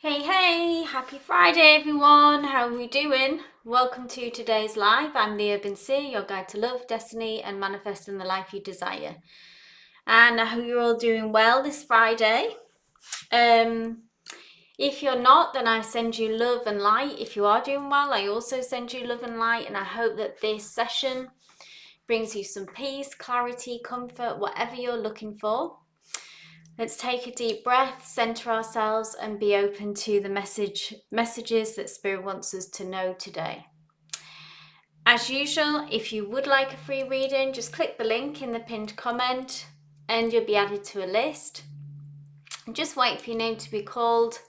Hey, happy Friday everyone. How are we doing? Welcome to today's live. I'm the Urban Seer, your guide to love, destiny and manifesting the life you desire. And I hope you're all doing well this Friday. If you're not, then I send you love and light. If you are doing well, I also send you love and light, and I hope that this session brings you some peace, clarity, comfort, whatever you're looking for. Let's take a deep breath, center ourselves, and be open to the messages that Spirit wants us to know today. As usual, if you would like a free reading, just click the link in the pinned comment and you'll be added to a list. And just wait for your name to be called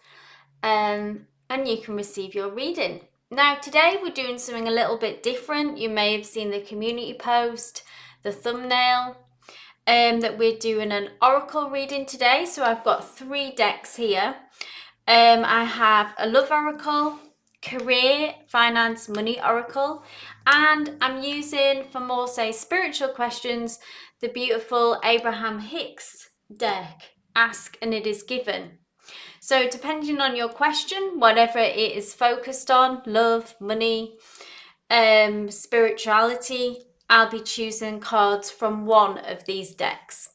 and you can receive your reading. Now, today we're doing something a little bit different. You may have seen the community post, the thumbnail. That we're doing an oracle reading today. So I've got 3 decks here. I have a love oracle, career, finance, money oracle, and I'm using, for more say spiritual questions, the beautiful Abraham Hicks deck, Ask and It Is Given. So depending on your question, whatever it is focused on, love, money, spirituality, I'll be choosing cards from one of these decks.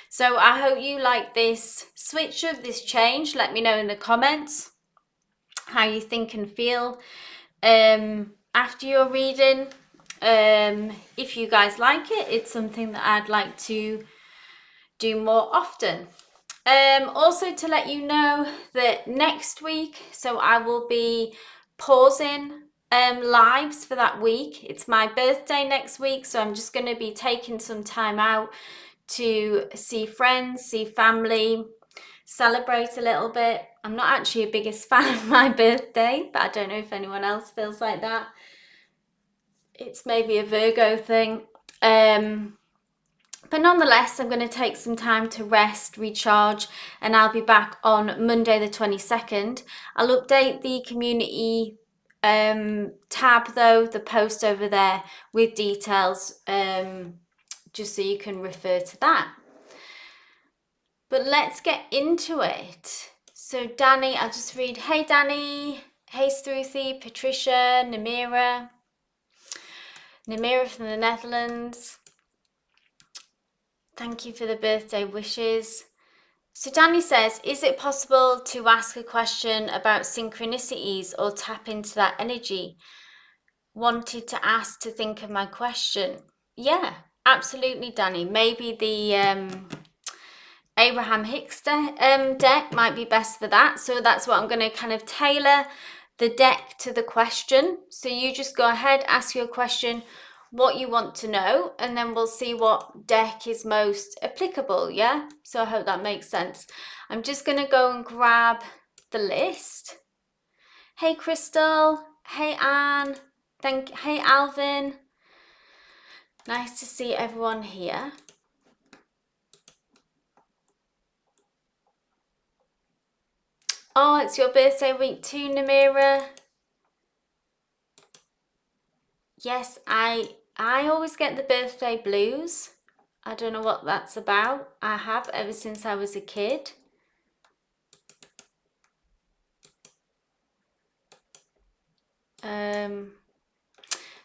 So I hope you like this switch up, this change. Let me know in the comments how you think and feel after your reading. If you guys like it, it's something that I'd like to do more often. Also to let you know that next week, so I will be pausing lives for that week. It's my birthday next week, so I'm just going to be taking some time out to see friends, see family, celebrate a little bit. I'm not actually a biggest fan of my birthday, but I don't know if anyone else feels like that. It's maybe a Virgo thing. But nonetheless, I'm going to take some time to rest, recharge, and I'll be back on Monday the 22nd. I'll update the community tab though, the post over there with details, just so you can refer to that. But let's get into it. So Danny, I'll just read, hey Danny, hey Struthi, Patricia, Namira from the Netherlands. Thank you for the birthday wishes. So Danny says, is it possible to ask a question about synchronicities or tap into that energy? Wanted to ask to think of my question. Yeah, absolutely, Danny. Maybe the Abraham Hicks deck might be best for that. So that's what I'm going to kind of tailor the deck to the question. So you just go ahead, ask your question, what you want to know, and then we'll see what deck is most applicable. Yeah, so I hope that makes sense. I'm just going to go and grab the list. Hey Crystal, hey Anne, hey Alvin, nice to see everyone here. Oh, it's your birthday week too, Namira. Yes, I always get the birthday blues. I don't know what that's about. I have ever since I was a kid.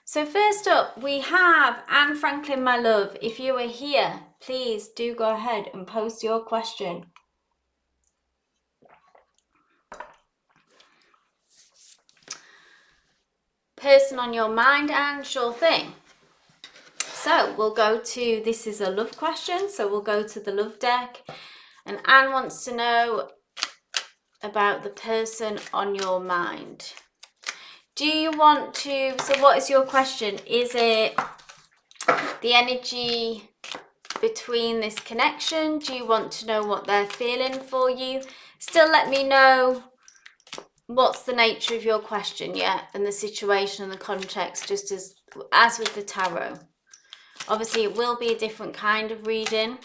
So first up, we have Anne Franklin, my love. If you are here, please do go ahead and post your question. Person on your mind, Anne? Sure thing. So we'll go to, this is a love question, so we'll go to the love deck. And Anne wants to know about the person on your mind. Do you want to, so what is your question? Is it the energy between this connection? Do you want to know what they're feeling for you? Still let me know what's the nature of your question, yeah, and the situation and the context, just as with the tarot. Obviously, it will be a different kind of reading.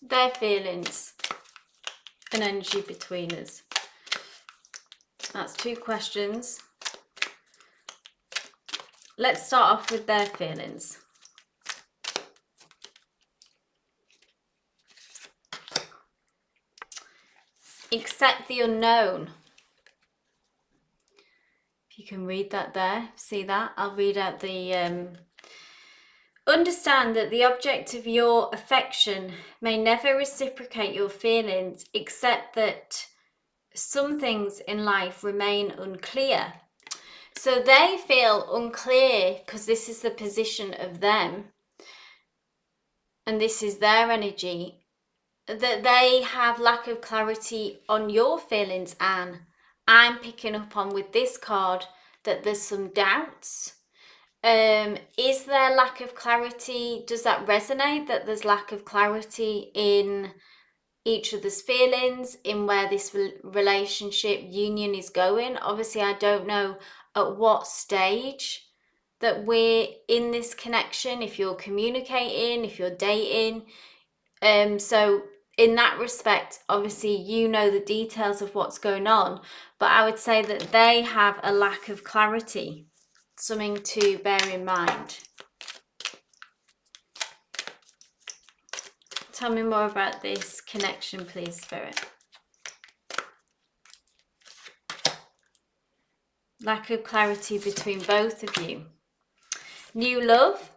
their feelings and energy between us. That's 2 questions. Let's start off with their feelings. Accept the unknown. If you can read that there, see that? I'll read out the... Understand that the object of your affection may never reciprocate your feelings, except that some things in life remain unclear. So they feel unclear because this is the position of them and this is their energy, that they have lack of clarity on your feelings. And I'm picking up on with this card that there's some doubts. Is there lack of clarity? Does that resonate, that there's lack of clarity in each other's feelings, in where this relationship union is going? Obviously, I don't know at what stage that we're in this connection, if you're communicating, if you're dating. So in that respect, obviously, you know the details of what's going on, but I would say that they have a lack of clarity. Something to bear in mind. Tell me more about this connection, please, Spirit. Lack of clarity between both of you. New love.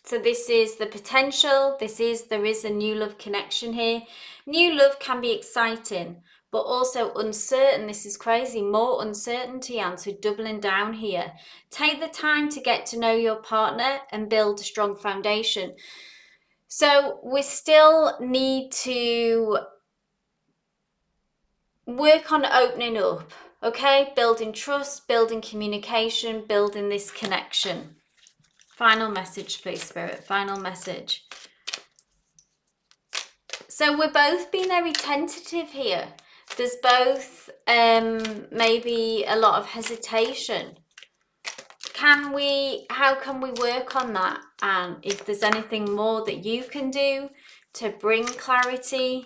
So this is the potential. There is a new love connection here. New love can be exciting, but also uncertain. This is crazy. More uncertainty, and so doubling down here. Take the time to get to know your partner and build a strong foundation. So we still need to work on opening up, okay? Building trust, building communication, building this connection. Final message, please, Spirit. Final message. So we're both being very tentative here. There's both maybe a lot of hesitation. How can we work on that? And if there's anything more that you can do to bring clarity,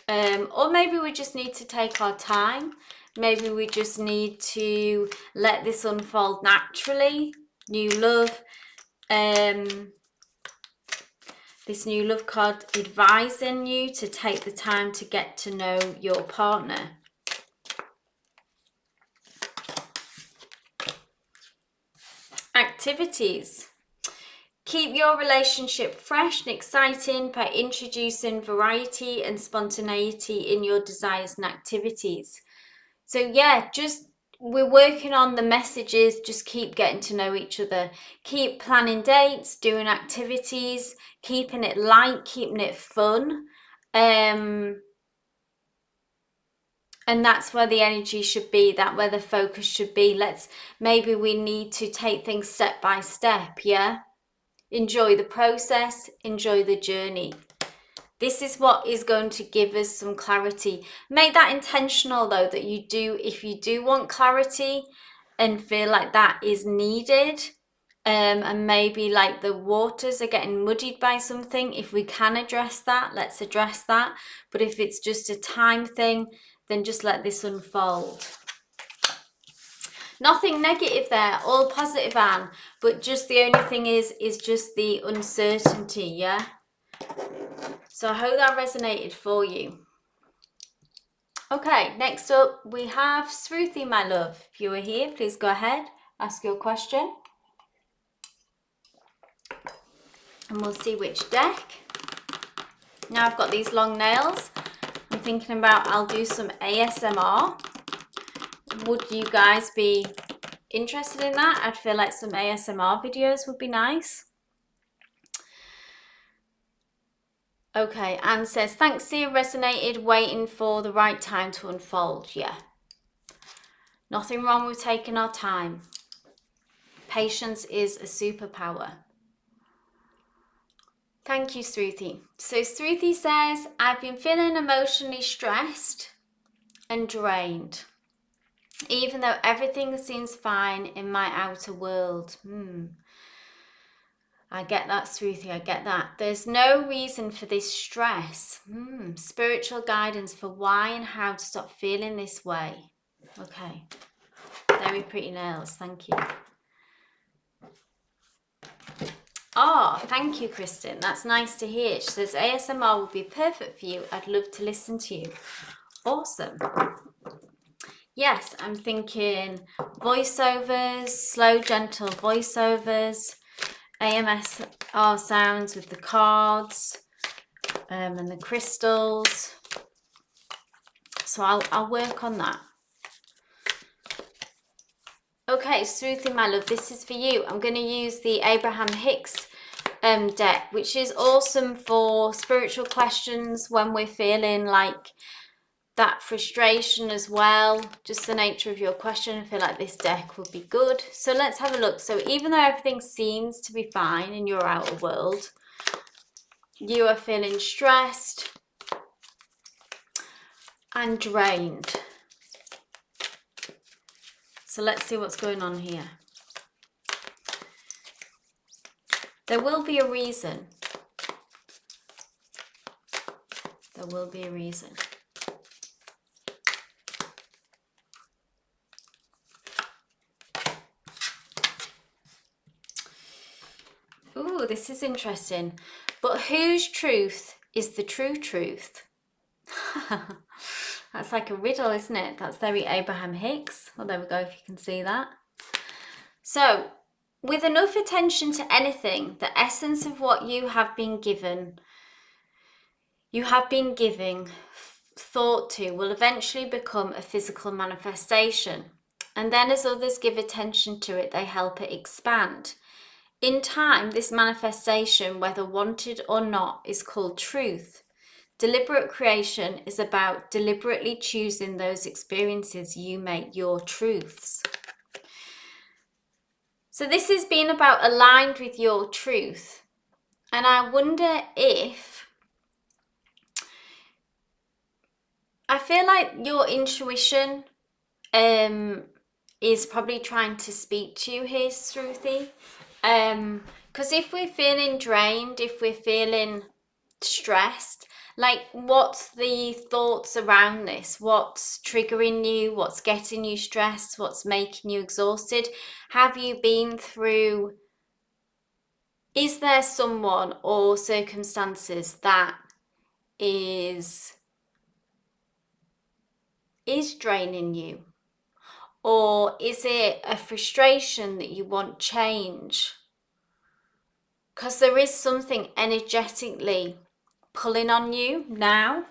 or maybe we just need to take our time. Maybe we just need to let this unfold naturally. New love. This new love card advising you to take the time to get to know your partner. Activities. Keep your relationship fresh and exciting by introducing variety and spontaneity in your desires and activities. So yeah, we're working on the messages. Just keep getting to know each other. Keep planning dates, doing activities, keeping it light, keeping it fun. And that's where the energy should be, that's where the focus should be. Maybe we need to take things step by step, yeah? Enjoy the process, enjoy the journey. This is what is going to give us some clarity. Make that intentional though, that you do, if you do want clarity and feel like that is needed, and maybe like the waters are getting muddied by something, if we can address that, let's address that. But if it's just a time thing, then just let this unfold. Nothing negative there, all positive, Anne, but just the only thing is just the uncertainty, yeah? So I hope that resonated for you. Okay, next up we have Sruthi, my love. If you are here, please go ahead, ask your question. And we'll see which deck. Now I've got these long nails. I'm thinking about I'll do some ASMR. Would you guys be interested in that? I'd feel like some ASMR videos would be nice. Okay, Anne says, thanks, Seer, resonated, waiting for the right time to unfold. Yeah. Nothing wrong with taking our time. Patience is a superpower. Thank you, Sruthi. So Sruthi says, I've been feeling emotionally stressed and drained, even though everything seems fine in my outer world. I get that, Sruthi, I get that. There's no reason for this stress. Spiritual guidance for why and how to stop feeling this way. Okay. Very pretty nails, thank you. Oh, thank you, Kristen. That's nice to hear. She says ASMR would be perfect for you. I'd love to listen to you. Awesome. Yes, I'm thinking voiceovers, slow, gentle voiceovers, AMSR sounds with the cards and the crystals. So I'll work on that. Okay, Sruthi, my love, this is for you. I'm going to use the Abraham Hicks deck, which is awesome for spiritual questions when we're feeling like that frustration as well. Just the nature of your question, I feel like this deck would be good. So let's have a look. So even though everything seems to be fine in your outer world, you are feeling stressed and drained. So let's see what's going on here. There will be a reason. There will be a reason. Ooh, this is interesting. But whose truth is the true truth? That's like a riddle, isn't it? That's very Abraham Hicks. Well, there we go, if you can see that. So, with enough attention to anything, the essence of what you have been giving thought to will eventually become a physical manifestation. And then as others give attention to it, they help it expand. In time, this manifestation, whether wanted or not, is called truth. Deliberate creation is about deliberately choosing those experiences you make your truths. So this has been about aligned with your truth. And I wonder if, I feel like your intuition is probably trying to speak to you here, Sruthi. Because if we're feeling drained, if we're feeling stressed, like what's the thoughts around this? What's triggering you? What's getting you stressed? What's making you exhausted? Have you been through, is there someone or circumstances that is draining you? Or is it a frustration that you want change? Because there is something energetically pulling on you now.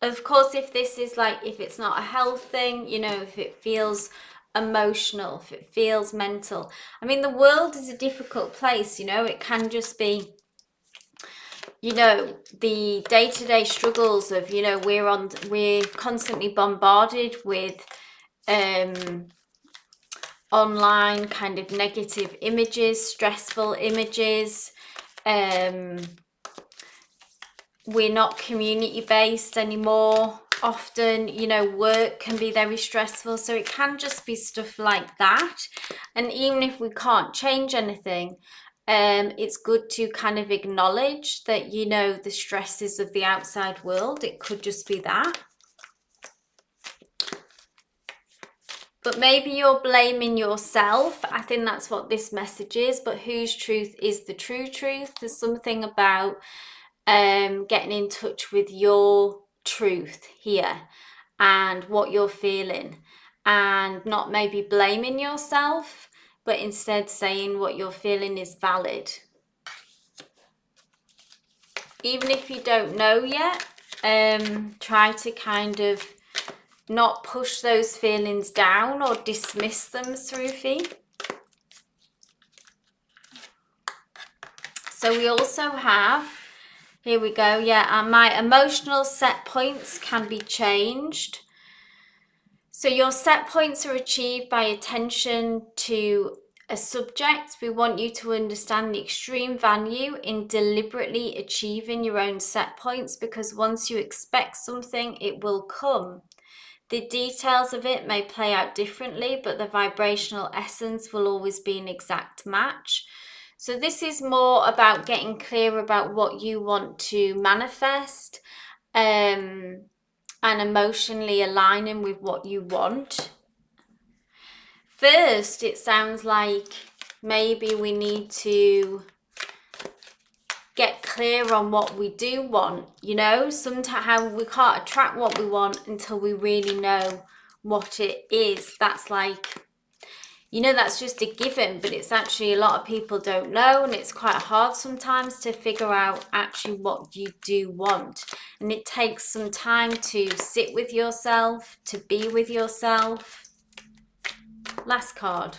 Of course, if this is like, if it's not a health thing, you know, if it feels emotional, if it feels mental. I mean, the world is a difficult place, you know, it can just be, you know, the day-to-day struggles of, you know, we're constantly bombarded with online kind of negative images, stressful images. We're not community-based anymore. Often, you know, work can be very stressful. So it can just be stuff like that. And even if we can't change anything, it's good to kind of acknowledge that, you know, the stresses of the outside world, it could just be that. But maybe you're blaming yourself. I think that's what this message is. But whose truth is the true truth? There's something about getting in touch with your truth here and what you're feeling, and not maybe blaming yourself, but instead saying what you're feeling is valid. Even if you don't know yet, try to kind of not push those feelings down or dismiss them, Sruthi. So we also have, here we go, yeah, my emotional set points can be changed. So your set points are achieved by attention to a subject. We want you to understand the extreme value in deliberately achieving your own set points, because once you expect something, it will come. The details of it may play out differently, but the vibrational essence will always be an exact match. So this is more about getting clear about what you want to manifest, and emotionally aligning with what you want. First, it sounds like maybe we need to get clear on what we do want. You know, sometimes we can't attract what we want until we really know what it is. That's like, you know, that's just a given, but it's actually a lot of people don't know, and it's quite hard sometimes to figure out actually what you do want. And it takes some time to sit with yourself, to be with yourself. Last card.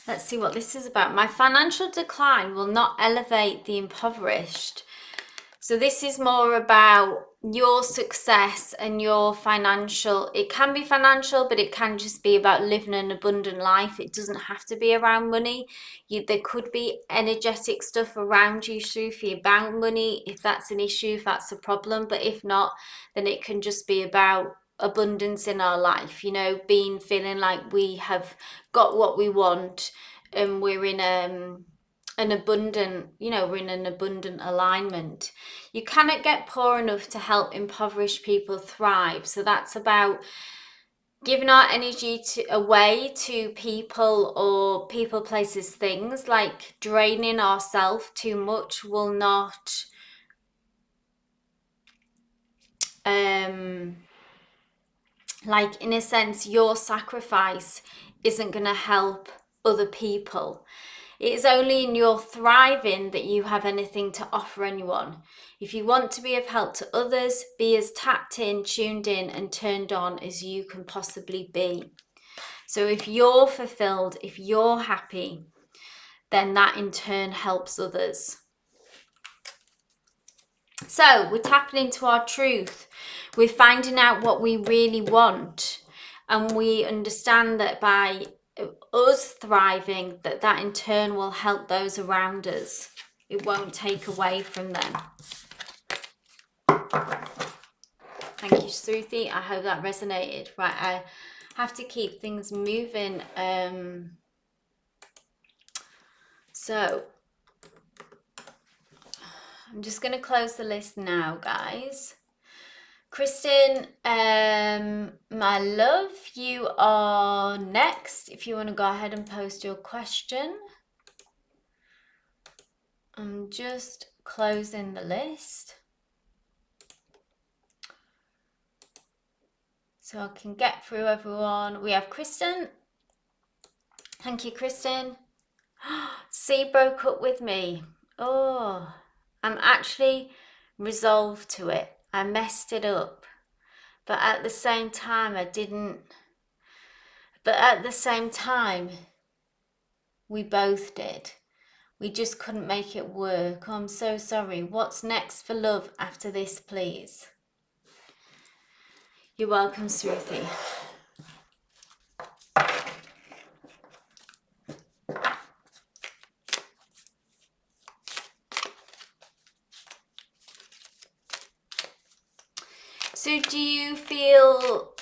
Let's see what this is about. My financial decline will not elevate the impoverished. So this is more about your success and your financial. It can be financial, but it can just be about living an abundant life. It doesn't have to be around money. There could be energetic stuff around you, Shruti, about money, if that's an issue, if that's a problem. But if not, then it can just be about abundance in our life, you know, feeling like we have got what we want, and we're in an abundant, you know, we're in an abundant alignment. You cannot get poor enough to help impoverished people thrive. So that's about giving our energy away to people or people, places, things. Like draining ourselves too much will not like, in a sense, your sacrifice isn't going to help other people. It is only in your thriving that you have anything to offer anyone. If you want to be of help to others, be as tapped in, tuned in, and turned on as you can possibly be. So if you're fulfilled, if you're happy, then that in turn helps others. So we're tapping into our truth. We're finding out what we really want. And we understand that by us thriving, that in turn will help those around us. It won't take away from them. Thank you, Shruti. I hope that resonated. Right, I have to keep things moving. So I'm just going to close the list now, guys. Kristen, my love, you are next. If you want to go ahead and post your question. I'm just closing the list so I can get through everyone. We have Kristen. Thank you, Kristen. C broke up with me. Oh, I'm actually resolved to it. I messed it up. But at the same time, I didn't. But at the same time, we both did. We just couldn't make it work. Oh, I'm so sorry. What's next for love after this, please? You're welcome, Shruti. So do you feel,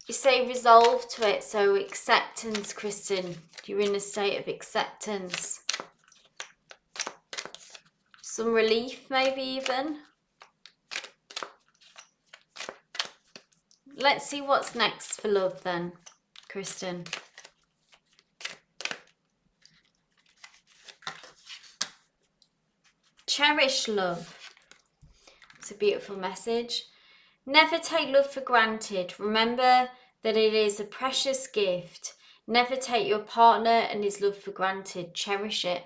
you say resolve to it, so acceptance, Kristen. You're in a state of acceptance. Some relief, maybe even. Let's see what's next for love then, Kristen. Cherish love. It's a beautiful message. Never take love for granted. Remember that it is a precious gift. Never take your partner and his love for granted. Cherish it.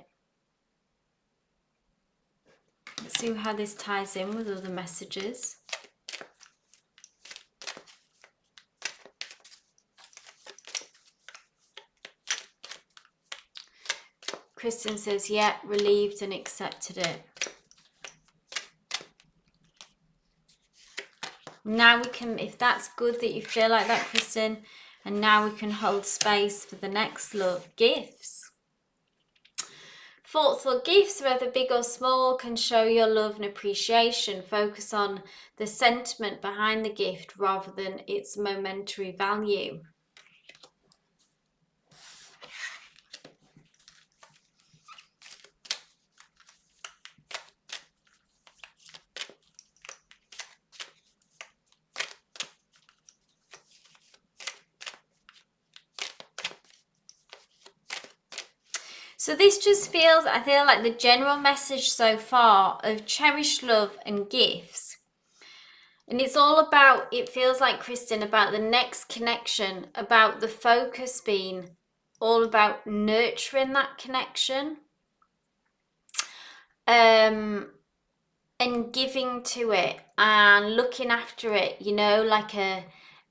Let's see how this ties in with other messages. Kristen says, yeah, relieved and accepted it. Now we can, if that's good that you feel like that, Kristen, and now we can hold space for the next love. Gifts. Thoughts or gifts, whether big or small, can show your love and appreciation. Focus on the sentiment behind the gift rather than its momentary value. So this just feels, I feel like the general message so far of cherished love and gifts. And it's all about, it feels like, Kristen, about the next connection, about the focus being all about nurturing that connection. And giving to it and looking after it, you know, like a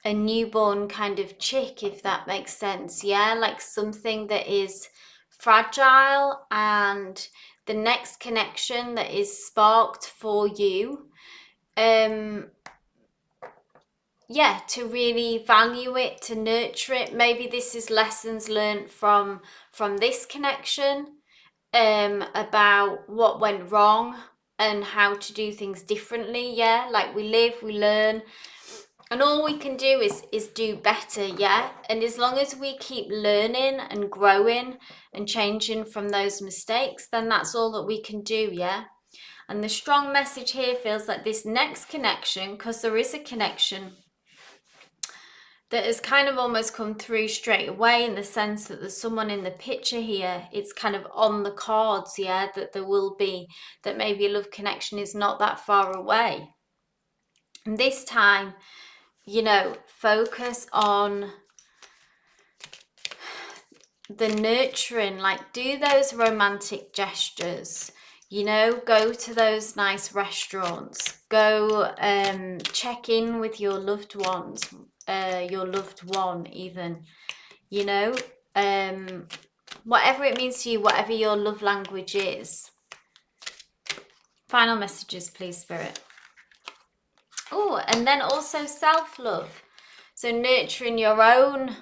newborn kind of chick, if that makes sense. Yeah, like something that is fragile, and the next connection that is sparked for you, yeah, to really value it, to nurture it. Maybe this is lessons learned from this connection, about what went wrong and how to do things differently. Yeah, like we live, we learn, and all we can do is do better. Yeah, and as long as we keep learning and growing and changing from those mistakes, then that's all that we can do. Yeah. And the strong message here feels like this next connection, because there is a connection that has kind of almost come through straight away, in the sense that there's someone in the picture here. It's kind of on the cards, yeah, that there will be, that maybe a love connection is not that far away. And this time, you know, focus on the nurturing, like do those romantic gestures, you know, go to those nice restaurants, go check in with your loved ones, your loved one even, you know, whatever it means to you, whatever your love language is. Final messages, please, Spirit. Oh, and then also self-love. So nurturing your own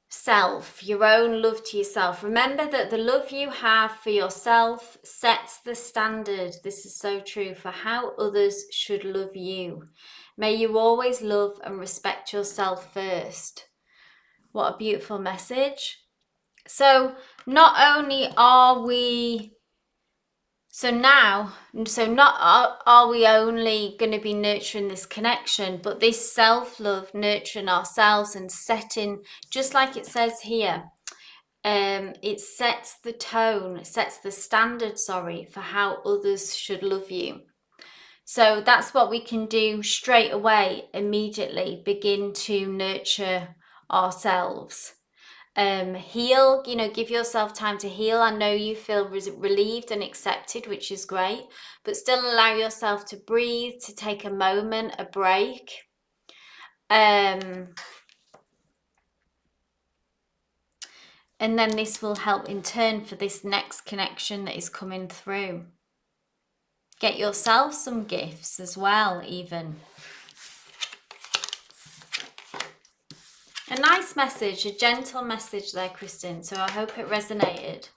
self, your own love to yourself. Remember that the love you have for yourself sets the standard. This is so true for how others should love you. May you always love and respect yourself first. What a beautiful message. So not only are we, not are we only going to be nurturing this connection, but this self-love, nurturing ourselves and setting, just like it says here, it sets the tone, sets the standard, for how others should love you. So that's what we can do straight away, immediately, begin to nurture ourselves. Heal, you know, give yourself time to heal. I know you feel relieved and accepted, which is great, but still allow yourself to breathe, to take a moment, a break. And then this will help in turn for this next connection that is coming through. Get yourself some gifts as well, even. A nice message, a gentle message there, Kristen. So I hope it resonated.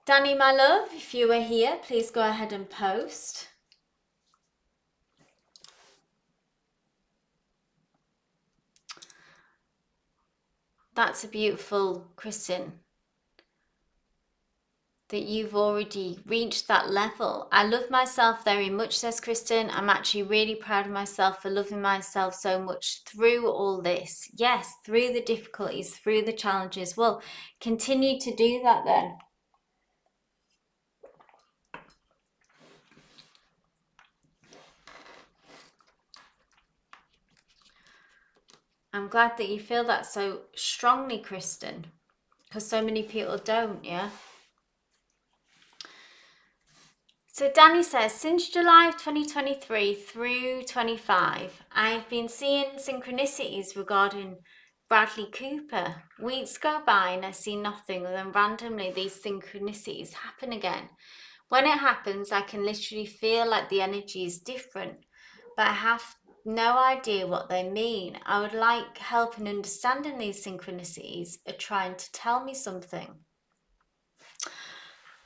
Danny, my love, if you are here, please go ahead and post. That's a beautiful, Kristen, that you've already reached that level. I love myself very much, says Kristen. I'm actually really proud of myself for loving myself so much through all this. Yes, through the difficulties, through the challenges. Well, continue to do that then. I'm glad that you feel that so strongly, Kristen, because so many people don't, yeah? So Danny says, since July of 2023 through 25, I've been seeing synchronicities regarding Bradley Cooper. Weeks go by and I see nothing, and then randomly these synchronicities happen again. When it happens, I can literally feel like the energy is different, but I have no idea what they mean. I would like help in understanding these synchronicities are trying to tell me something.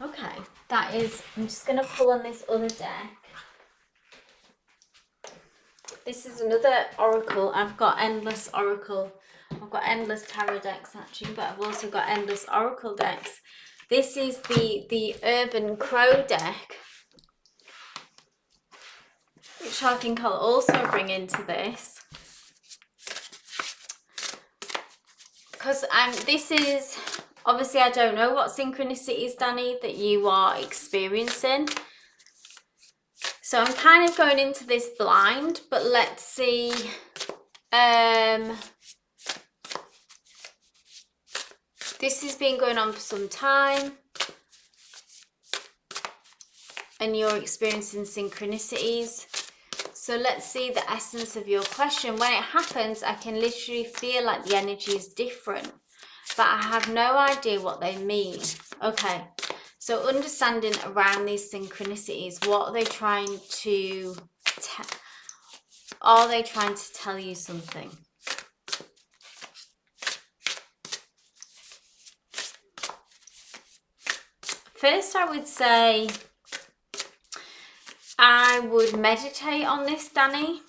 Okay, that is, I'm just going to pull on this other deck. This is another oracle. I've got endless oracle. I've got endless tarot decks actually, but I've also got endless oracle decks. This is the Urban Crow deck, which I think I'll also bring into this. Because this is, obviously I don't know what synchronicities, Danny, that you are experiencing. So I'm kind of going into this blind, but let's see. This has been going on for some time. And you're experiencing synchronicities. So let's see the essence of your question. When it happens, I can literally feel like the energy is different, but I have no idea what they mean. Okay, so understanding around these synchronicities, what are they trying to are they trying to tell you something? First, I would say I would meditate on this, Danny.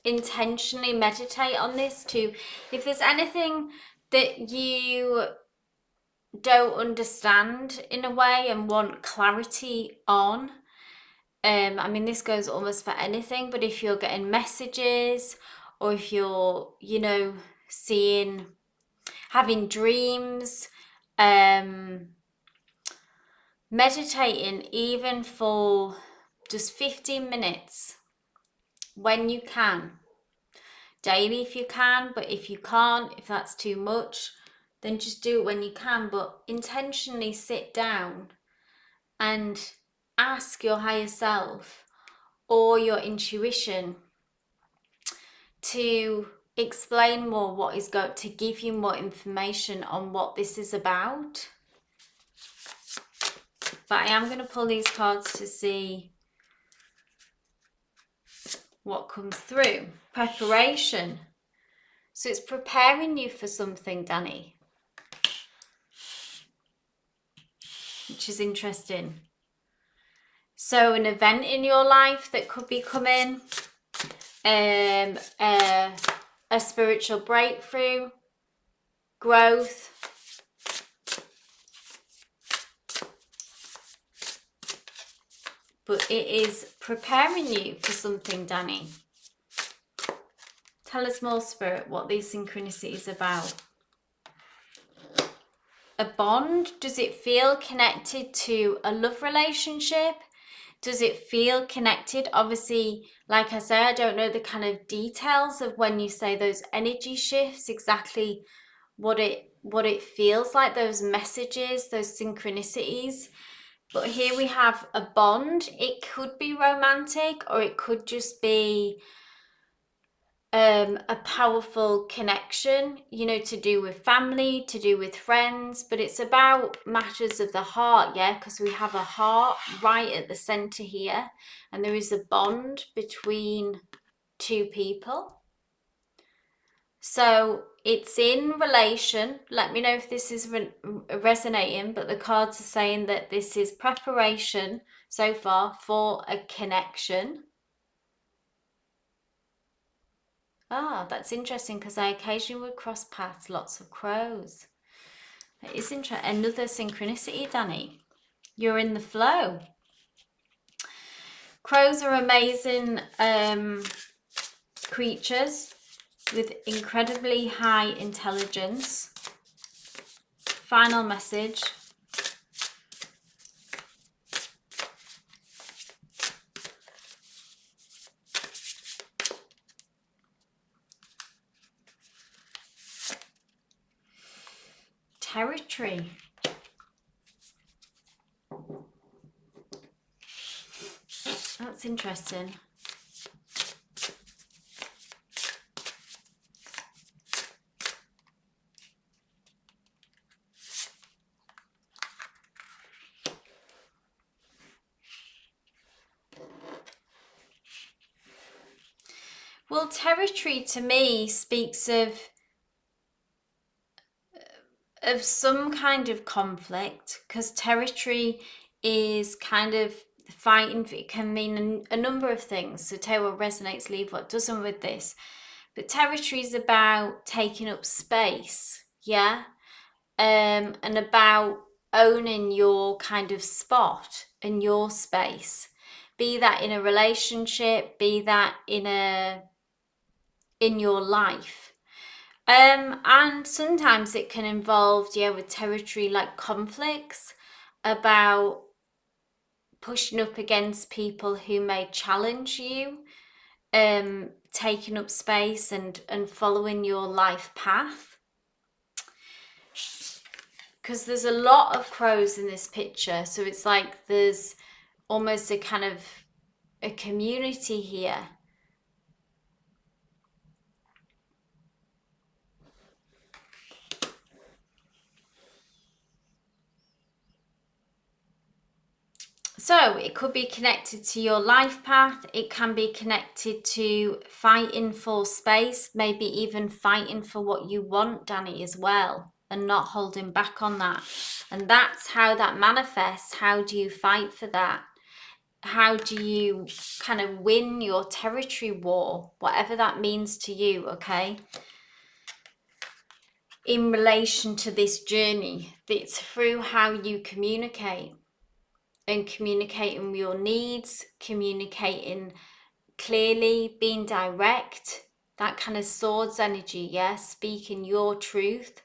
Intentionally meditate on this too. If there's anything that you don't understand in a way and want clarity on, I mean, this goes almost for anything, but if you're getting messages or if you're, you know, having dreams, meditating even for just 15 minutes when you can, daily if you can, but if you can't, if that's too much, then just do it when you can, but intentionally sit down and ask your higher self or your intuition to explain more what is going to give you more information on what this is about. But I am going to pull these cards to see what comes through. Preparation. So it's preparing you for something, Danny, which is interesting. So an event in your life that could be coming, a spiritual breakthrough, growth. But it is preparing you for something, Danny. Tell us more, Spirit, what these synchronicities are about. A bond, does it feel connected to a love relationship? Does it feel connected? Obviously, like I say, I don't know the kind of details of when you say those energy shifts, exactly what it feels like, those messages, those synchronicities. But here we have a bond. It could be romantic or it could just be a powerful connection, you know, to do with family, to do with friends, but it's about matters of the heart, yeah, because we have a heart right at the center here, and there is a bond between two people. So it's in relation. Let me know if this is resonating, but the cards are saying that this is preparation so far for a connection. Ah, that's interesting because I occasionally would cross paths, lots of crows. That is interesting. Another synchronicity, Danny. You're in the flow. Crows are amazing creatures with incredibly high intelligence. Final message. Territory. That's interesting. Well, territory to me speaks of some kind of conflict, because territory is kind of fighting. It can mean a number of things. So tell what resonates, leave what doesn't with this. But territory is about taking up space, yeah, and about owning your kind of spot and your space. Be that in a relationship, be that in your life. And sometimes it can involve, yeah, with territory, like conflicts about pushing up against people who may challenge you, taking up space and following your life path. Because there's a lot of crows in this picture, so it's like there's almost a kind of a community here. So it could be connected to your life path. It can be connected to fighting for space, maybe even fighting for what you want, Danny, as well, and not holding back on that. And that's how that manifests. How do you fight for that? How do you kind of win your territory war, whatever that means to you, okay? In relation to this journey, it's through how you communicate. And communicating your needs, communicating clearly, being direct, that kind of swords energy, yeah? Speaking your truth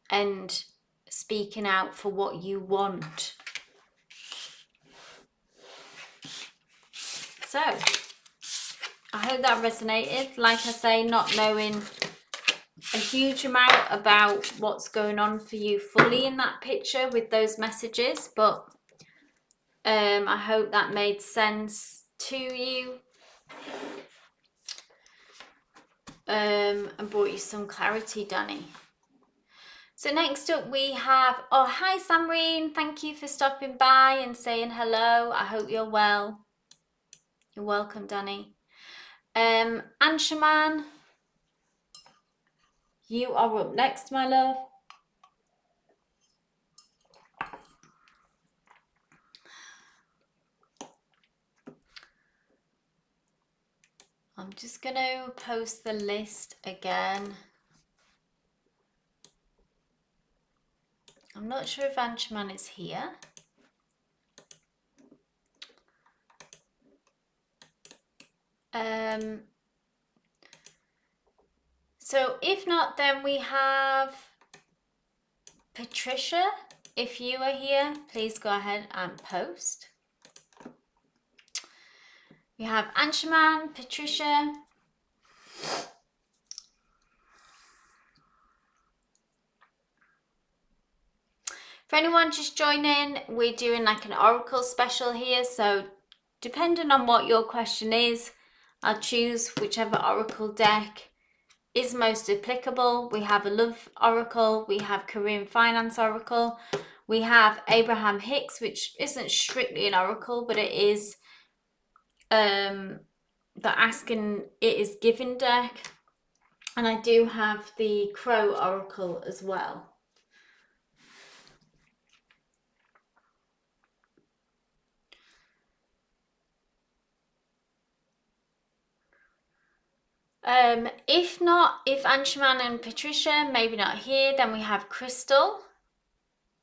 and speaking out for what you want. So, I hope that resonated. Like I say, not knowing a huge amount about what's going on for you fully in that picture with those messages, but I hope that made sense to you. And brought you some clarity, Danny. So next up we have, oh, hi Samreen, thank you for stopping by and saying hello. I hope you're well. You're welcome, Danny. Anshaman, you are up next, my love. I'm just going to post the list again. I'm not sure if Anshaman is here. So if not, then we have Patricia. If you are here, please go ahead and post. We have Anshaman, Patricia. For anyone just joining, we're doing like an oracle special here. So depending on what your question is, I'll choose whichever oracle deck is most applicable. We have a love oracle, we have Korean finance oracle, we have Abraham Hicks, which isn't strictly an oracle, but it is the asking it is given deck. And I do have the Crow oracle as well. If not, if Anshuman and Patricia maybe not here, then we have Crystal,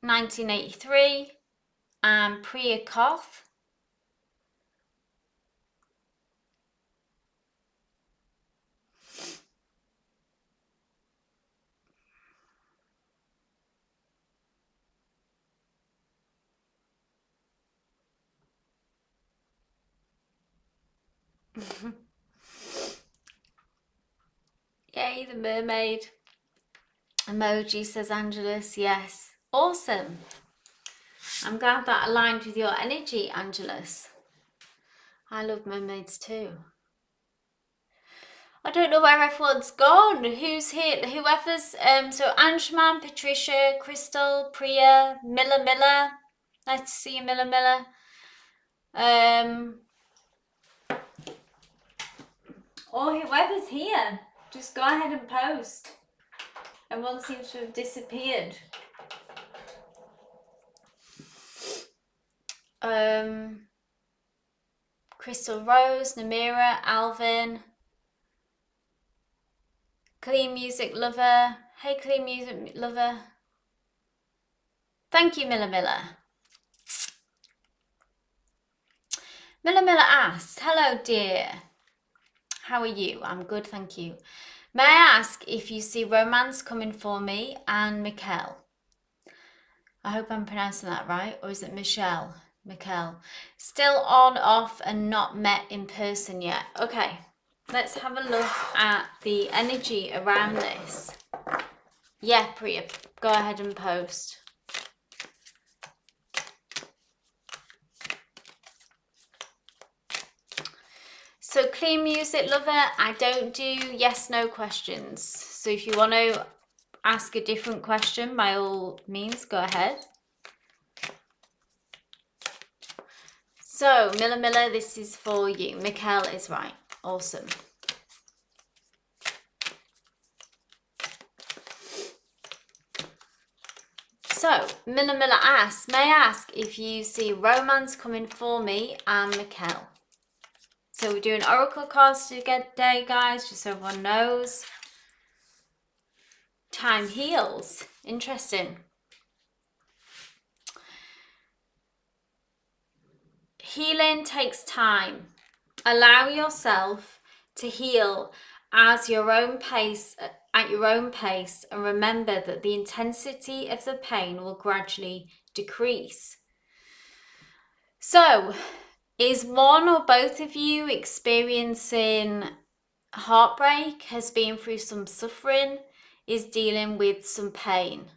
1983, and Priya Koth. Yay, the mermaid emoji, says Angelus. Yes, awesome. I'm glad that aligned with your energy, Angelus. I love mermaids too. I don't know where everyone's gone. Who's here? Whoever's so Anshman, Patricia, Crystal, Priya, Miller. Nice to see you, Miller. or whoever's here, just go ahead and post. Everyone seems to have disappeared. Crystal Rose, Namira, Alvin, Clean Music Lover. Hey, Clean Music Lover. Thank you, Miller Miller. Miller Miller asks, hello, dear. How are you? I'm good, thank you. May I ask if you see romance coming for me and Mikkel? I hope I'm pronouncing that right, or is it Michelle? Mikkel. Still on, off, and not met in person yet. Okay, let's have a look at the energy around this. Yeah, Priya, go ahead and post. So Clean Music Lover, I don't do yes/no questions. So if you want to ask a different question, by all means, go ahead. So, Miller Miller, this is for you. Mikkel is right. Awesome. So, Miller Miller asks, may I ask if you see romance coming for me and Mikkel? So we're doing oracle cards today, guys, just so everyone knows. Time heals. Interesting. Healing takes time. Allow yourself to heal at your own pace, and remember that the intensity of the pain will gradually decrease. So, is one or both of you experiencing heartbreak, has been through some suffering, is dealing with some pain?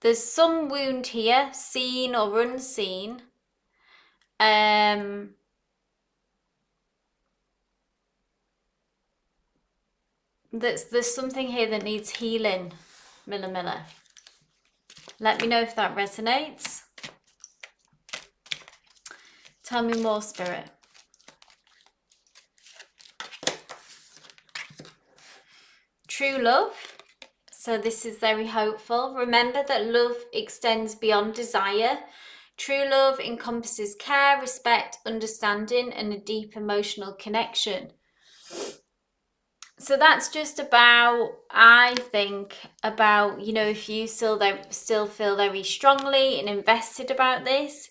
There's some wound here, seen or unseen. There's something here that needs healing, Miller Miller. Let me know if that resonates. Tell me more, Spirit. True love. So this is very hopeful. Remember that love extends beyond desire. True love encompasses care, respect, understanding, and a deep emotional connection. So that's just about, I think, about, you know, if you still feel very strongly and invested about this,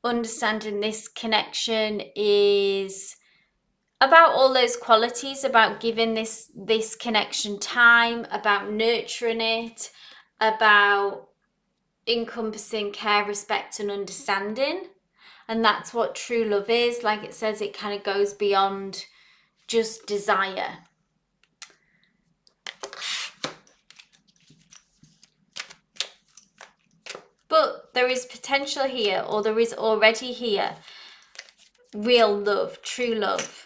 understanding this connection is about all those qualities, about giving this connection time, about nurturing it, about encompassing care, respect, and understanding. And that's what true love is. Like it says, it kind of goes beyond just desire. But there is potential here, or there is already here, real love, true love.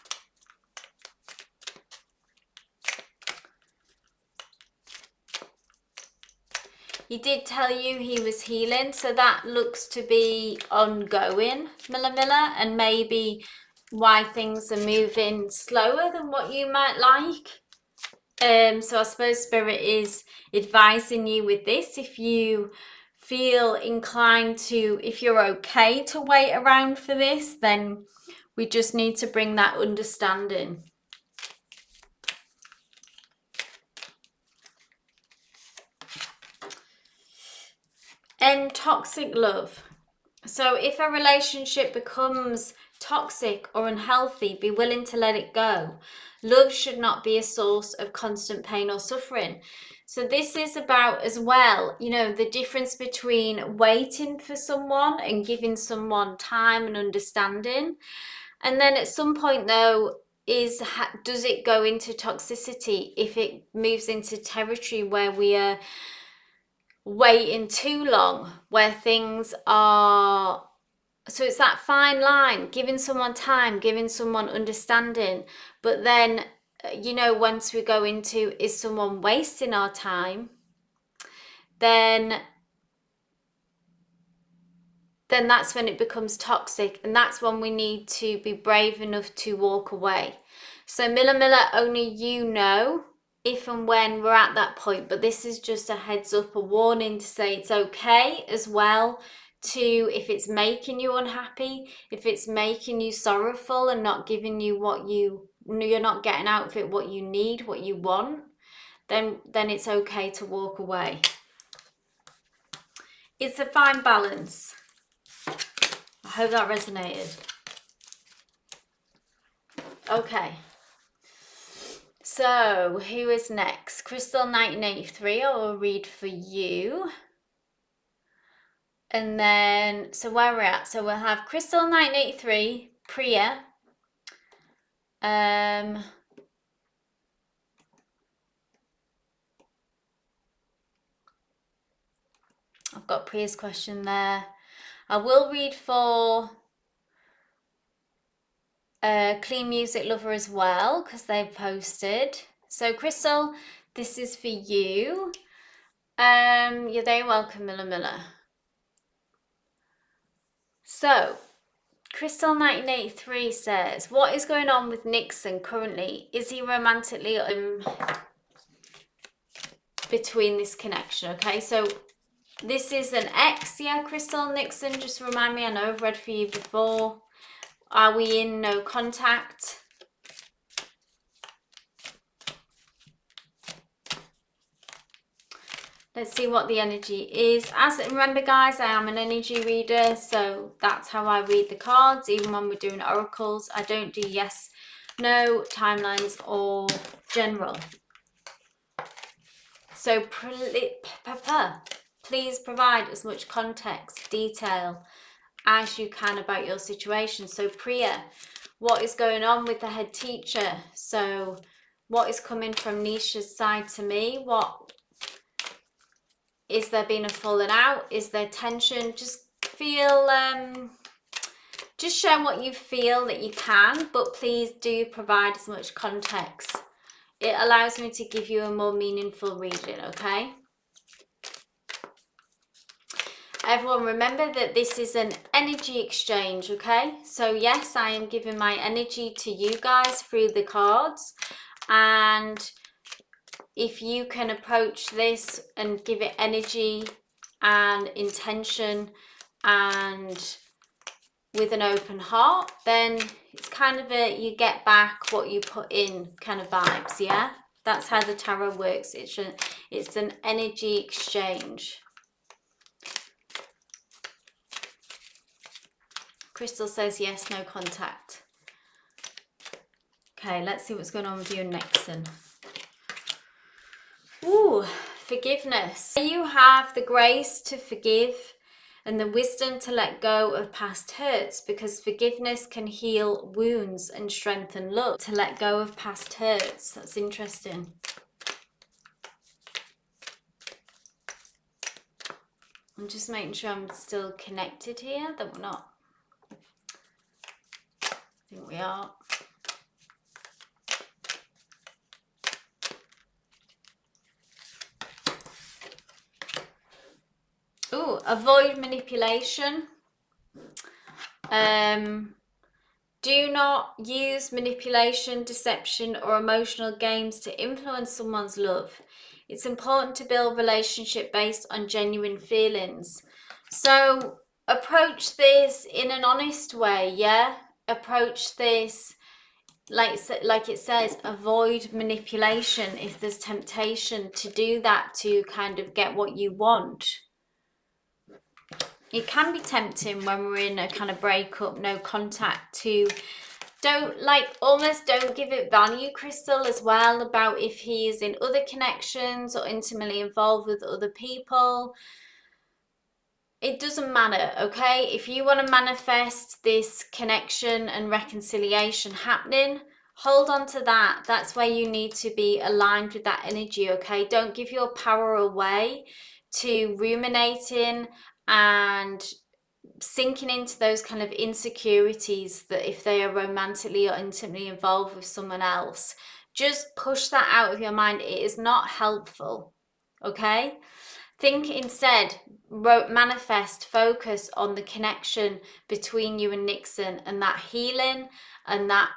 He did tell you he was healing, so that looks to be ongoing, Miller Miller, and maybe why things are moving slower than what you might like. So I suppose Spirit is advising you with this. If you feel inclined to, if you're okay to wait around for this, then we just need to bring that understanding. End toxic love. So if a relationship becomes toxic or unhealthy, be willing to let it go. Love should not be a source of constant pain or suffering. So this is about as well, you know, the difference between waiting for someone and giving someone time and understanding. And then at some point though, does it go into toxicity if it moves into territory where we are waiting too long, where things are, so it's that fine line, giving someone time, giving someone understanding, but then, you know, once we go into, is someone wasting our time, then then that's when it becomes toxic, and that's when we need to be brave enough to walk away. So Miller, only you know if and when we're at that point, but this is just a heads up, a warning to say it's okay as well to, if it's making you unhappy, if it's making you sorrowful and not giving you what you're not getting out of it, what you need, what you want, then it's okay to walk away. It's a fine balance. I hope that resonated. Okay. So, who is next? Crystal 1983, I will read for you. And then, so where we're at? So we'll have Crystal 1983, Priya. I've got Priya's question there. I will read for Clean Music Lover as well, because they've posted. So Crystal, this is for you. You're very welcome, Miller. So, Crystal 1983 says, what is going on with Nixon currently? Is he romantically between this connection? Okay, so this is an ex, yeah, Crystal Nixon, just remind me, I know I've read for you before. Are we in no contact? Let's see what the energy is. Remember guys, I am an energy reader, so that's how I read the cards. Even when we're doing oracles, I don't do yes, no, timelines or general. So please provide as much context, detail as you can about your situation. So Priya, what is going on with the head teacher? So what is coming from Nisha's side to me? What is there been a falling out? Is there tension? Just feel, just share what you feel that you can, but please do provide as much context. It allows me to give you a more meaningful reading, okay? Everyone, remember that this is an energy exchange, okay? So yes, I am giving my energy to you guys through the cards, and if you can approach this and give it energy and intention and with an open heart, then it's kind of a you get back what you put in kind of vibes, yeah? That's how the tarot works. It's an energy exchange. Crystal says yes, no contact. Okay, let's see what's going on with you and Nixon. Ooh, forgiveness. You have the grace to forgive and the wisdom to let go of past hurts, because forgiveness can heal wounds and strengthen love. To let go of past hurts. That's interesting. I'm just making sure I'm still connected here, that we're not. I think we are. Ooh, avoid manipulation. Do not use manipulation, deception, or emotional games to influence someone's love. It's important to build relationship based on genuine feelings. So approach this in an honest way, yeah? Approach this like it says, avoid manipulation if there's temptation to do that to kind of get what you want. It can be tempting when we're in a kind of breakup, no contact, to almost don't give it value, Crystal, as well, about if he is in other connections or intimately involved with other people. It doesn't matter, okay? If you want to manifest this connection and reconciliation happening, hold on to that. That's where you need to be aligned with that energy, okay? Don't give your power away to ruminating and sinking into those kind of insecurities that if they are romantically or intimately involved with someone else. Just push that out of your mind. It is not helpful, okay? Think instead, manifest, focus on the connection between you and Nixon and that healing and that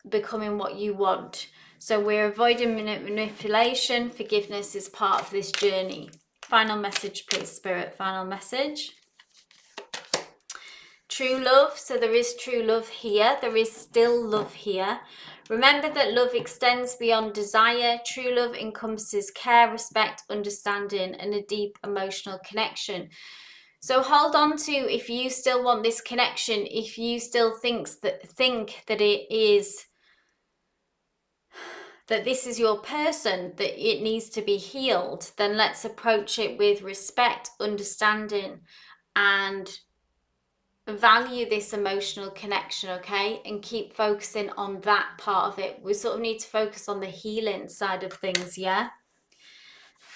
becoming what you want. So we're avoiding manipulation. Forgiveness is part of this journey. Final message, please, Spirit. Final message. True love. So there is true love here. There is still love here. Remember that love extends beyond desire. True love encompasses care, respect, understanding, and a deep emotional connection. So hold on to, if you still want this connection, if you still think that this is your person, that it needs to be healed, then let's approach it with respect, understanding, and value this emotional connection, okay? And keep focusing on that part of it. We sort of need to focus on the healing side of things, yeah?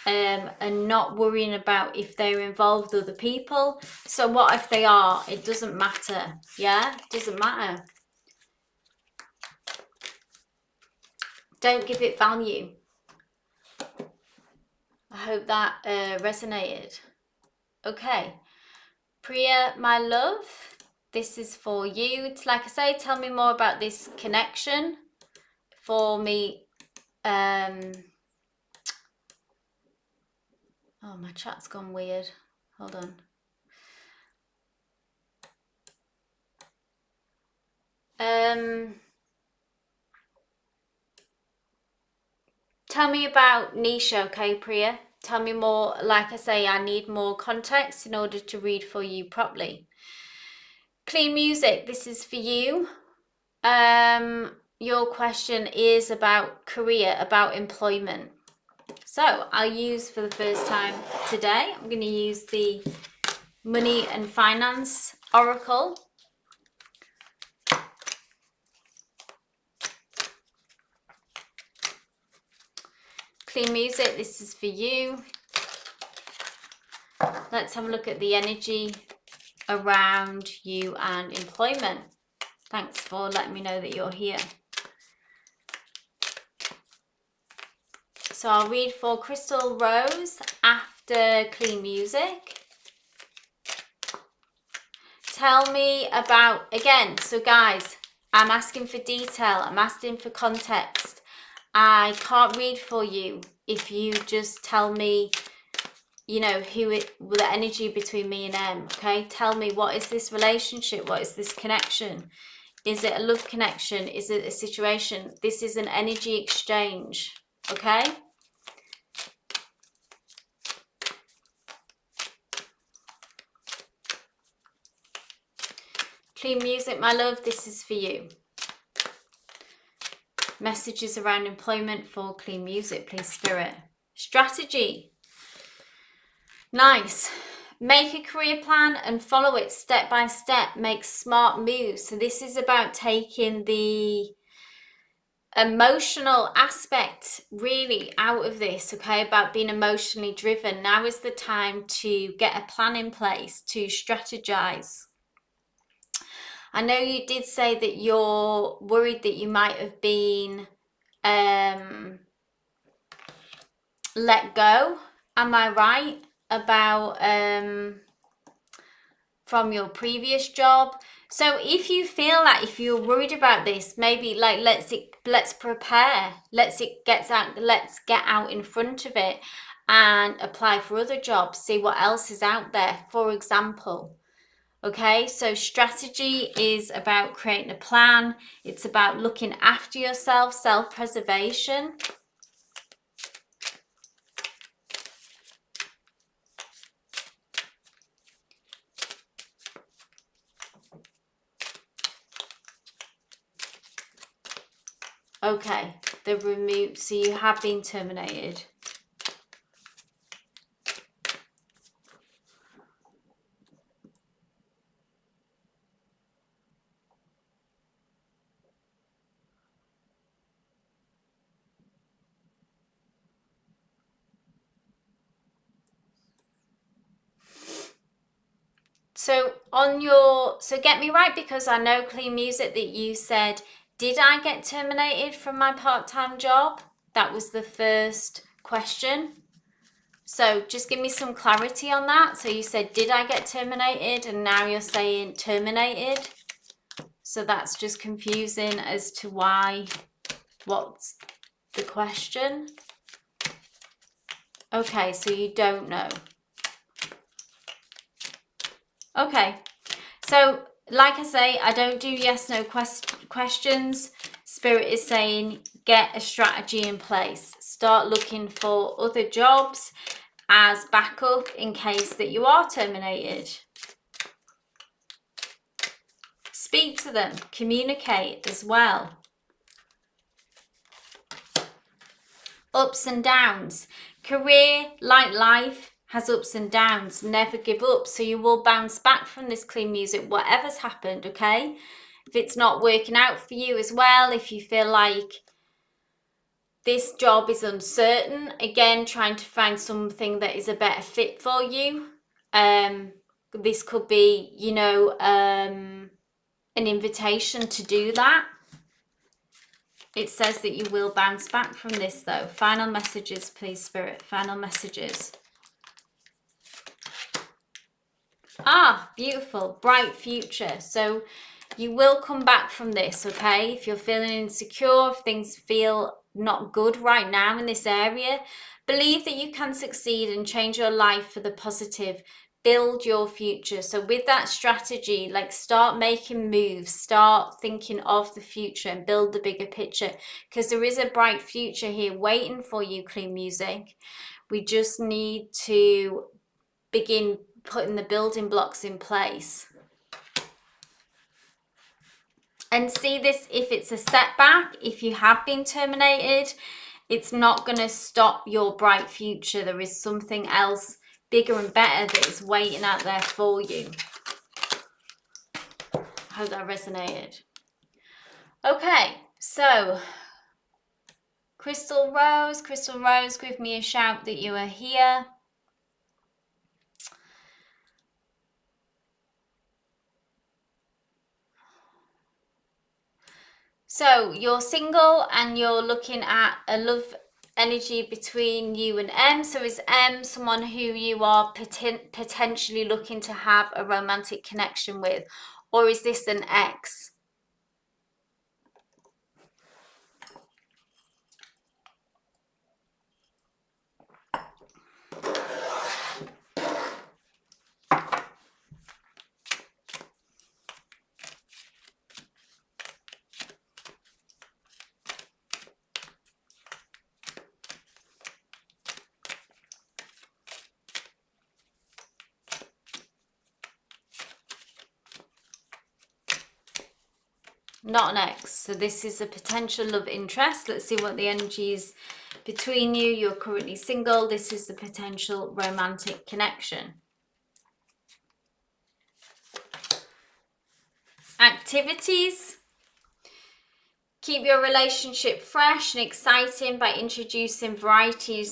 And not worrying about if they're involved with other people. So what if they are? It doesn't matter, yeah? It doesn't matter. Don't give it value. I hope that resonated. Okay. Priya, my love, this is for you. It's like I say, tell me more about this connection for me. Oh, my chat's gone weird. Hold on. Tell me about Nisha, okay, Priya? Tell me more. Like I say, I need more context in order to read for you properly. Clean music, this is for you. Your question is about career, about employment. So I'll use for the first time today, I'm going to use the Money and Finance Oracle. Clean music, this is for you. Let's have a look at the energy around you and employment. Thanks for letting me know that you're here. So I'll read for Crystal Rose after Clean Music. Tell me about, again, so guys, I'm asking for detail, I'm asking for context. I can't read for you if you just tell me, you know, the energy between me and them, okay? Tell me, what is this relationship? What is this connection? Is it a love connection? Is it a situation? This is an energy exchange, okay? Clean music, my love, this is for you. Messages around employment for clean music, please, Spirit. Strategy. Nice. Make a career plan and follow it step by step. Make smart moves. So this is about taking the emotional aspect really out of this, okay? About being emotionally driven. Now is the time to get a plan in place, to strategize. I know you did say that you're worried that you might have been let go. Am I right about from your previous job? So if you feel that, if you're worried about this, maybe like let's prepare. Let's get out in front of it and apply for other jobs. See what else is out there. For example. Okay, so strategy is about creating a plan. It's about looking after yourself, self-preservation. Okay, the remove, so you have been terminated. So get me right, because I know clean music that you said, did I get terminated from my part-time job? That was the first question. So just give me some clarity on that. So you said, did I get terminated? And now you're saying terminated. So that's just confusing as to why. What's the question? Okay, so you don't know. Okay, so like I say, I don't do yes no questions. Spirit is saying get a strategy in place. Start looking for other jobs as backup in case that you are terminated. Speak to them, communicate as well. Ups and downs. Career, like life, has ups and downs. Never give up. So you will bounce back from this clean music, whatever's happened, okay? If it's not working out for you as well, if you feel like this job is uncertain, again, trying to find something that is a better fit for you. This could be, you know, an invitation to do that. It says that you will bounce back from this though. Final messages, please, Spirit. Final messages. Ah, beautiful. Bright future. So you will come back from this, okay? If you're feeling insecure, if things feel not good right now in this area, believe that you can succeed and change your life for the positive. Build your future. So with that strategy, like start making moves, start thinking of the future and build the bigger picture, because there is a bright future here waiting for you, clean music. We just need to begin putting the building blocks in place. And see this, if it's a setback, if you have been terminated, it's not going to stop your bright future. There is something else bigger and better that is waiting out there for you. I hope that resonated. Okay, so Crystal Rose, give me a shout that you are here. So you're single and you're looking at a love energy between you and M. So is M someone who you are potentially looking to have a romantic connection with? Or is this an ex? Not an ex. So this is a potential love interest. Let's see what the energy is between you. You're currently single. This is the potential romantic connection. Activities. Keep your relationship fresh and exciting by introducing variety and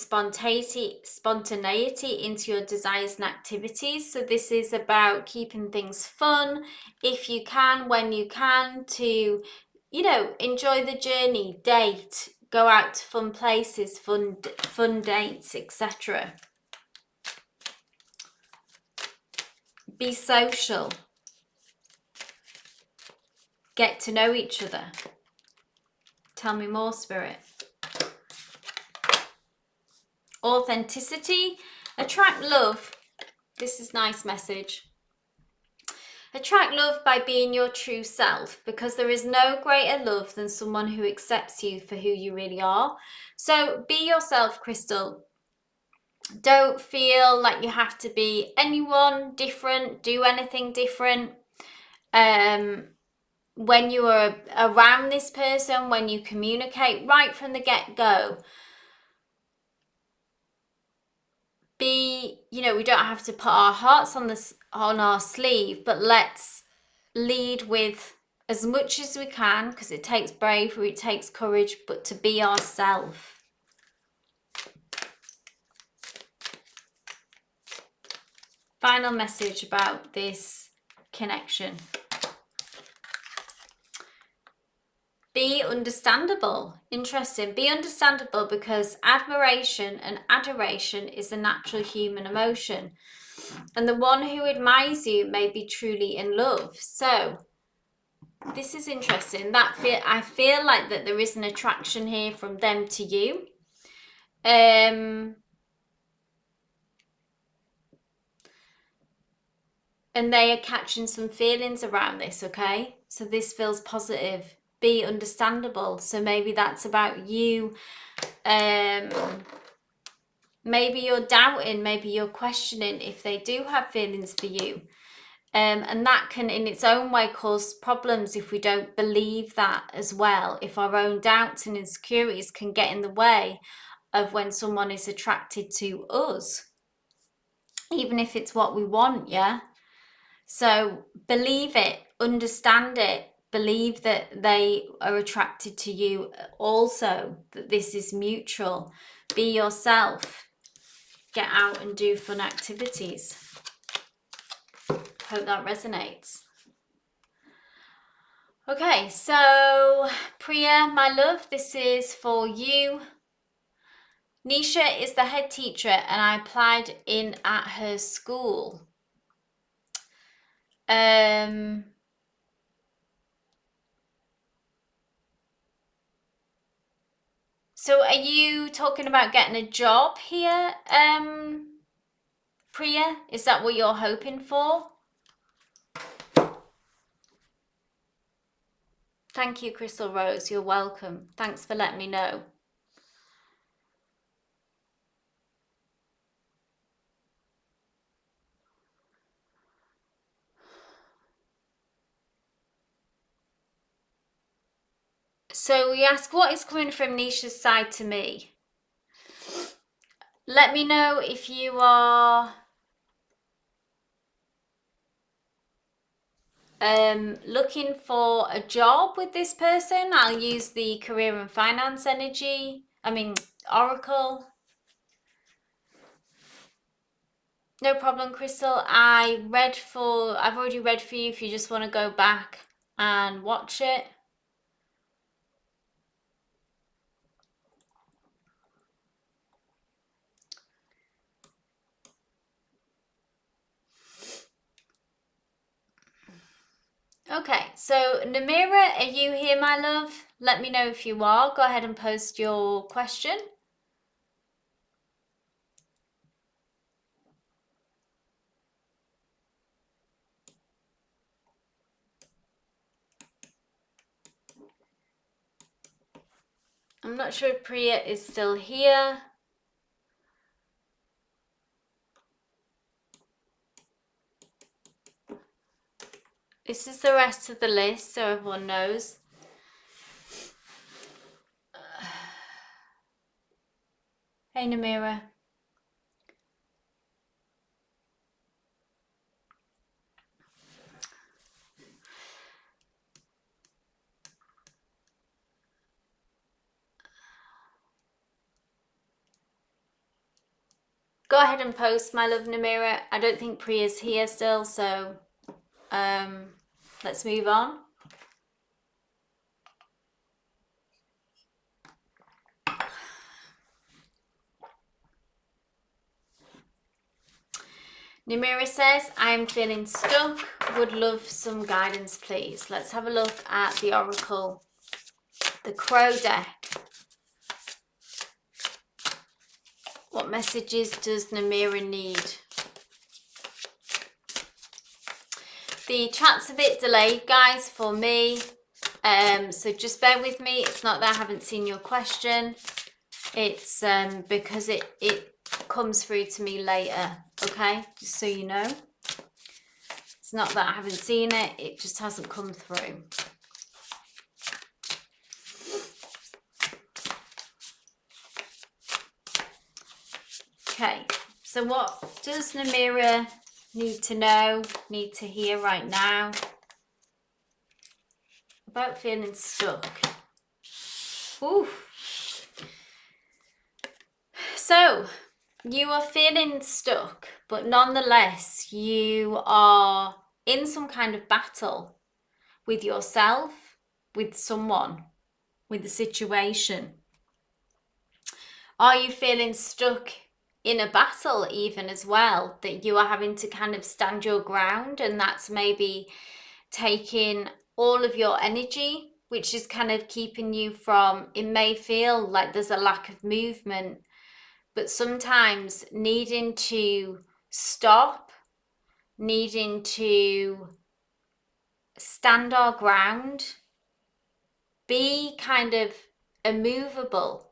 spontaneity into your desires and activities. So this is about keeping things fun, if you can, when you can, to, you know, enjoy the journey, date, go out to fun places, fun dates, etc. Be social. Get to know each other. Tell me more, Spirit. Authenticity. Attract love. This is nice message. Attract love by being your true self, because there is no greater love than someone who accepts you for who you really are. So be yourself, Crystal. Don't feel like you have to be anyone different, do anything different. When you are around this person, when you communicate right from the get-go, you know, we don't have to put our hearts on our sleeve, but let's lead with as much as we can, because it takes bravery, it takes courage, but to be ourselves. Final message about this connection. Be be understandable. Interesting. Be understandable, because admiration and adoration is a natural human emotion. And the one who admires you may be truly in love. So this is interesting. I feel like that there is an attraction here from them to you. And they are catching some feelings around this, okay? So this feels positive. Be understandable. So maybe that's about you. Maybe you're doubting, maybe you're questioning if they do have feelings for you. And that can in its own way cause problems if we don't believe that as well. If our own doubts and insecurities can get in the way of when someone is attracted to us, even if it's what we want, yeah? So believe it, understand it, believe that they are attracted to you also, that this is mutual. Be yourself. Get out and do fun activities. Hope that resonates. Okay, so Priya, my love, this is for you. Nisha is the head teacher and I applied in at her school. So are you talking about getting a job here, Priya? Is that what you're hoping for? Thank you, Crystal Rose. You're welcome. Thanks for letting me know. So we ask, what is coming from Nisha's side to me? Let me know if you are looking for a job with this person. I'll use the career and finance energy. Oracle. No problem, Crystal. I've already read for you if you just want to go back and watch it. Okay, so Namira, are you here, my love? Let me know if you are. Go ahead and post your question. I'm not sure if Priya is still here. This is the rest of the list, so everyone knows. Hey, Namira. Go ahead and post, my love, Namira. I don't think Priya's here still, so let's move on. Namira says, I'm feeling stuck. Would love some guidance, please. Let's have a look at the Oracle, the Crow deck. What messages does Namira need? The chat's a bit delayed, guys, for me. So just bear with me. It's not that I haven't seen your question. It's because it comes through to me later, okay? Just so you know. It's not that I haven't seen it. It just hasn't come through. Okay, so what does Namira need to know, need to hear right now about feeling stuck? Oof. So, you are feeling stuck, but nonetheless, you are in some kind of battle with yourself, with someone. with the situation? Are you feeling stuck in a battle even as well, that you are having to kind of stand your ground, and that's maybe taking all of your energy, which is kind of keeping you from, it may feel like there's a lack of movement, but sometimes needing to stop, needing to stand our ground, be kind of immovable.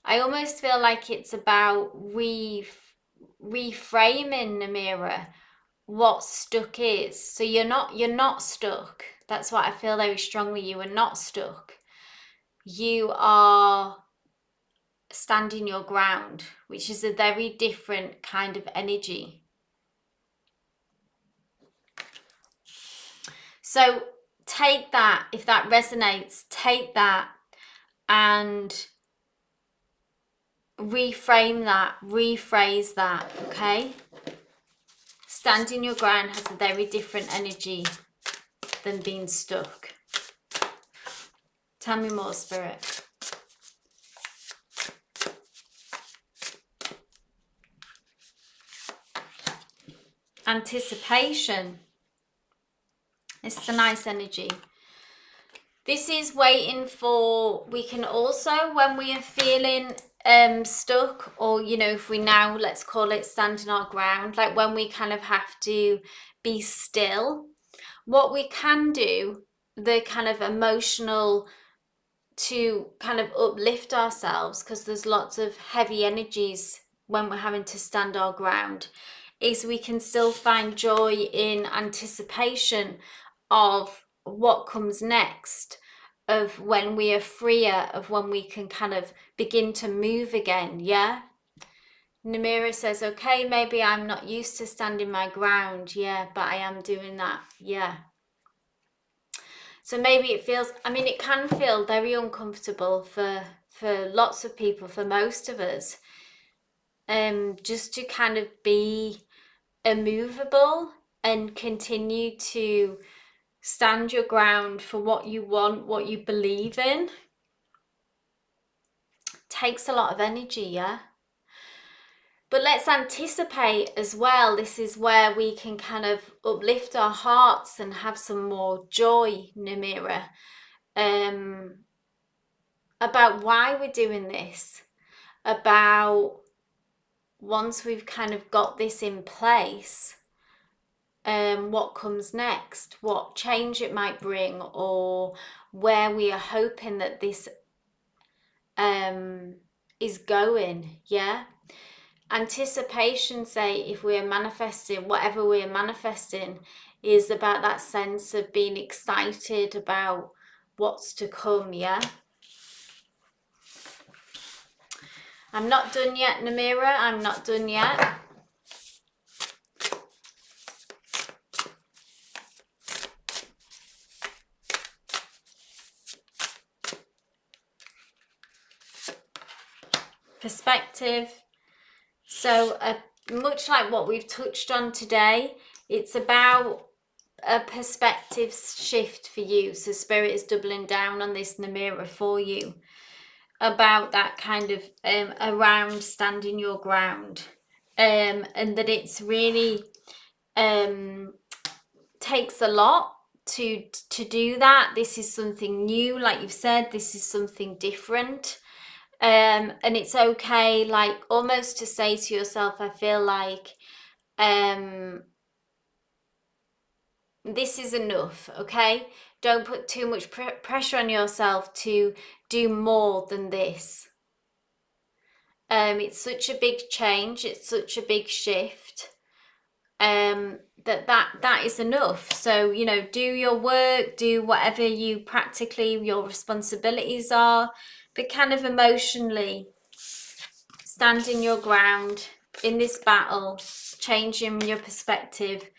I almost feel like it's about reframing the mirror, what stuck is. So you're not stuck. That's what I feel very strongly. You are not stuck. You are standing your ground, which is a very different kind of energy. So take that, if that resonates, take that and reframe that, rephrase that, okay? Standing your ground has a very different energy than being stuck. Tell me more, Spirit. Anticipation. This is a nice energy. This is waiting for, we can also, when we are feeling stuck, or, you know, if we now, let's call it standing our ground, like when we kind of have to be still, what we can do, the kind of emotional, to kind of uplift ourselves, because there's lots of heavy energies when we're having to stand our ground, is we can still find joy in anticipation of what comes next, of when we are freer, of when we can kind of begin to move again. Yeah, Namira says, okay, maybe I'm not used to standing my ground. Yeah, but I am doing that. Yeah. So maybe it feels, I mean, it can feel very uncomfortable for lots of people, for most of us, just to kind of be immovable and continue to stand your ground for what you want, what you believe in. Takes a lot of energy, yeah? But let's anticipate as well. This is where we can kind of uplift our hearts and have some more joy, Namira, about why we're doing this, about once we've kind of got this in place, what comes next, what change it might bring, or where we are hoping that this is going. Yeah, anticipation, say, if we're manifesting whatever we're manifesting, is about that sense of being excited about what's to come. Yeah, I'm not done yet, Namira. I'm not done yet. Perspective. So much like what we've touched on today, it's about a perspective shift for you. So Spirit is doubling down on this, Namira, for you, about that kind of around standing your ground, and that it's really takes a lot to do that. This is something new, like you've said, this is something different. And it's okay, like almost to say to yourself, I feel like this is enough, okay? Don't put too much pressure on yourself to do more than this. It's such a big change, it's such a big shift, that is enough. So, you know, do your work, do whatever you practically, your responsibilities are, but kind of emotionally standing your ground in this battle, changing your perspective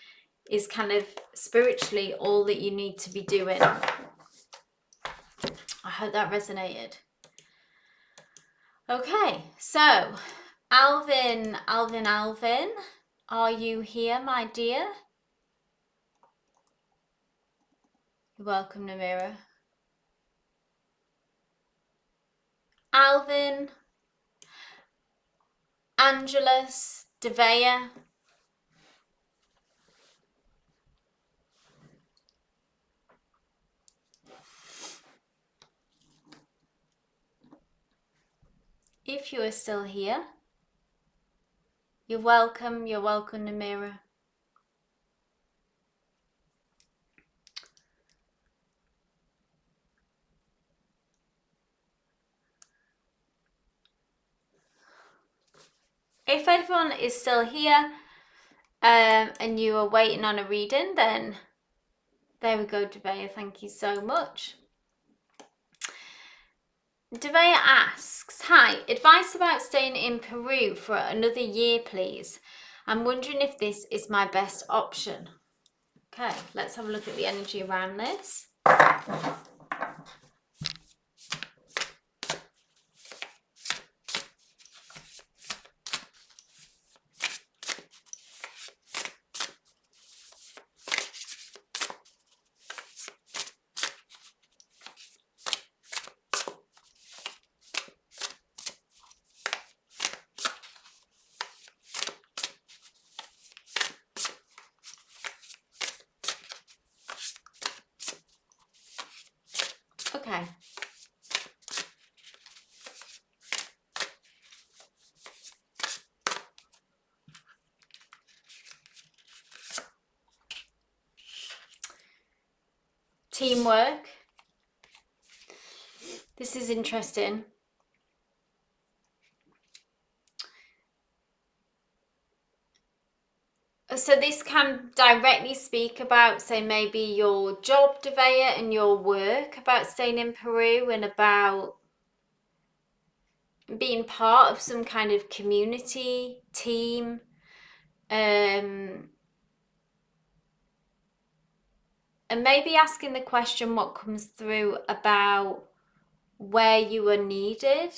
is kind of spiritually all that you need to be doing. I hope that resonated. Okay, so Alvin, are you here, my dear? You're welcome, Namira. Alvin, Angelus, Devea. If you are still here, you're welcome, Namira. If everyone is still here and you are waiting on a reading, then there we go, Devea, thank you so much. Devea asks, hi, advice about staying in Peru for another year, please. I'm wondering if this is my best option. Okay, let's have a look at the energy around this. Okay. Teamwork. This is interesting. So this can directly speak about, say, maybe your job, Devea, and your work, about staying in Peru and about being part of some kind of community, team, and maybe asking the question what comes through about where you are needed,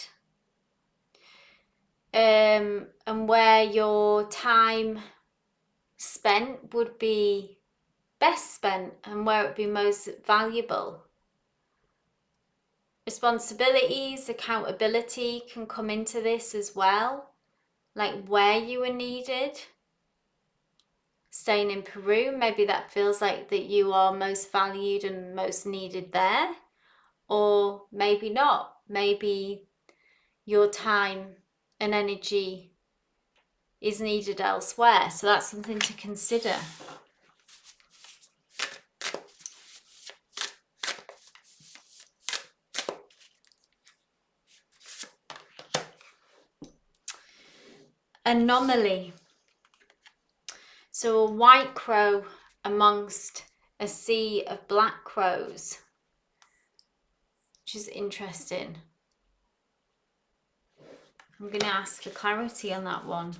and where your time spent would be best spent and where it would be most valuable. Responsibilities, accountability can come into this as well, like where you are needed. Staying in Peru, maybe that feels like that you are most valued and most needed there, or maybe not. Maybe your time and energy is needed elsewhere, so that's something to consider. Anomaly. So a white crow amongst a sea of black crows, which is interesting. I'm going to ask for clarity on that one.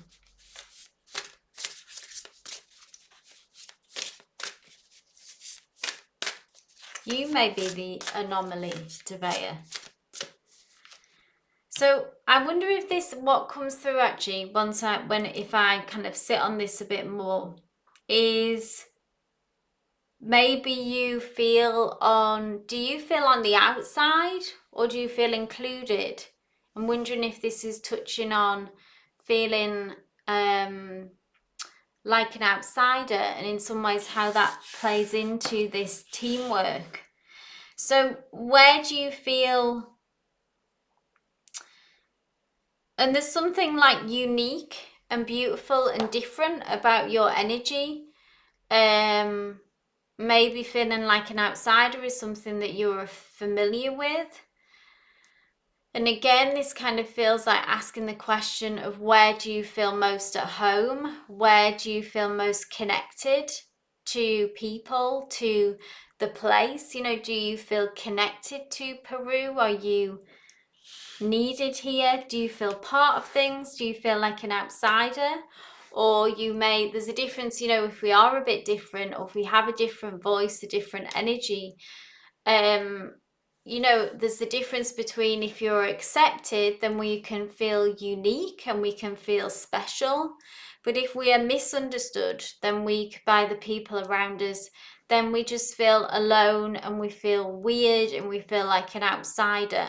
You may be the anomaly, Devea. So I wonder if this, what comes through actually, if I kind of sit on this a bit more, is maybe do you feel on the outside or do you feel included? I'm wondering if this is touching on feeling like an outsider, and in some ways how that plays into this teamwork. So where do you feel, and there's something like unique and beautiful and different about your energy. Maybe feeling like an outsider is something that you're familiar with. And again, this kind of feels like asking the question of where do you feel most at home? Where do you feel most connected to people, to the place? You know, do you feel connected to Peru? Are you needed here? Do you feel part of things? Do you feel like an outsider? Or there's a difference, you know, if we are a bit different, or if we have a different voice, a different energy, you know, there's a difference between if you're accepted, then we can feel unique and we can feel special. But if we are misunderstood, then by the people around us, then we just feel alone and we feel weird and we feel like an outsider.